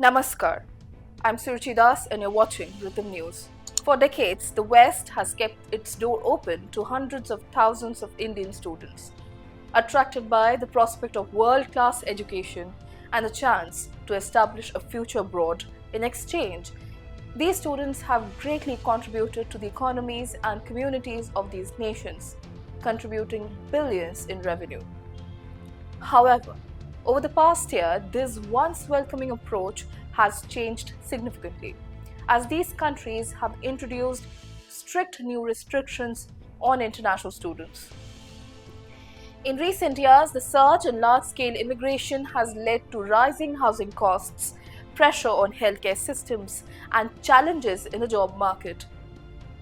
Namaskar. I'm Suruchi Das and you're watching Ritam News. For decades, the West has kept its door open to hundreds of thousands of Indian students, attracted by the prospect of world-class education and the chance to establish a future abroad. In exchange, these students have greatly contributed to the economies and communities of these nations, contributing billions in revenue. However, over the past year, this once welcoming approach has changed significantly, as these countries have introduced strict new restrictions on international students. In recent years, the surge in large-scale immigration has led to rising housing costs, pressure on healthcare systems, and challenges in the job market.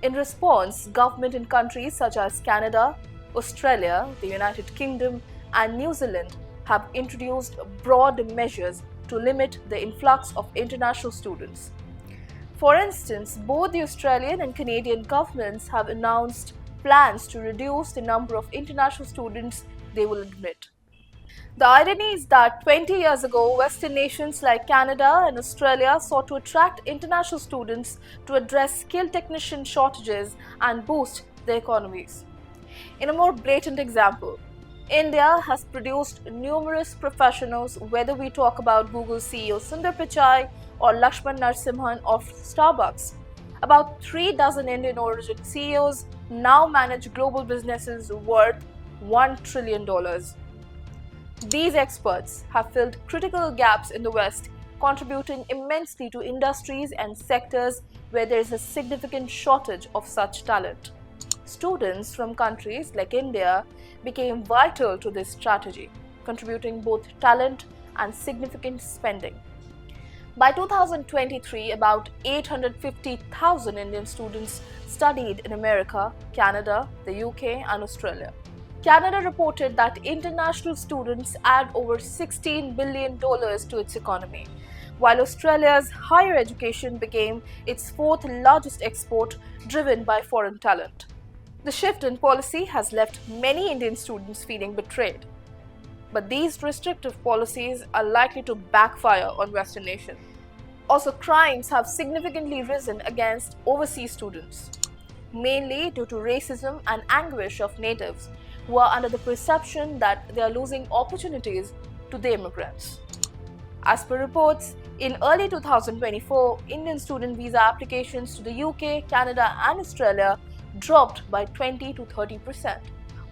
In response, government in countries such as Canada, Australia, the United Kingdom, and New Zealand have introduced broad measures to limit the influx of international students. For instance, both the Australian and Canadian governments have announced plans to reduce the number of international students they will admit. The irony is that 20 years ago, Western nations like Canada and Australia sought to attract international students to address skilled technician shortages and boost their economies. In a more blatant example, India has produced numerous professionals, whether we talk about Google CEO Sundar Pichai or Lakshman Narasimhan of Starbucks. About 3 dozen Indian origin CEOs now manage global businesses worth $1 trillion. These experts have filled critical gaps in the West, contributing immensely to industries and sectors where there is a significant shortage of such talent. Students from countries like India became vital to this strategy, contributing both talent and significant spending. By 2023, about 850,000 Indian students studied in America, Canada, the UK, and Australia. Canada reported that international students add over $16 billion to its economy, while Australia's higher education became its fourth largest export, driven by foreign talent. The shift in policy has left many Indian students feeling betrayed. But these restrictive policies are likely to backfire on Western nations. Also, crimes have significantly risen against overseas students, mainly due to racism and anguish of natives who are under the perception that they are losing opportunities to the immigrants. As per reports, in early 2024, Indian student visa applications to the UK, Canada, and Australia dropped by 20 to 30%,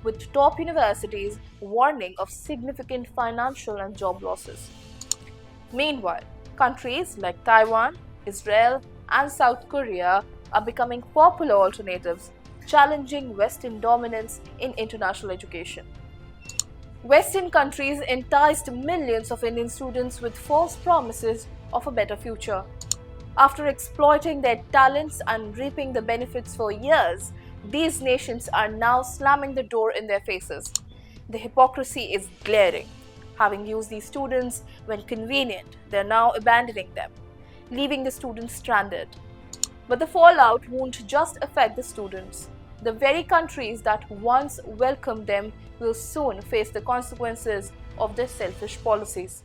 with top universities warning of significant financial and job losses. Meanwhile, countries like Taiwan, Israel, and South Korea are becoming popular alternatives, challenging Western dominance in international education. Western countries enticed millions of Indian students with false promises of a better future. After exploiting their talents and reaping the benefits for years, these nations are now slamming the door in their faces. The hypocrisy is glaring. Having used these students when convenient, they are now abandoning them, leaving the students stranded. But the fallout won't just affect the students. The very countries that once welcomed them will soon face the consequences of their selfish policies.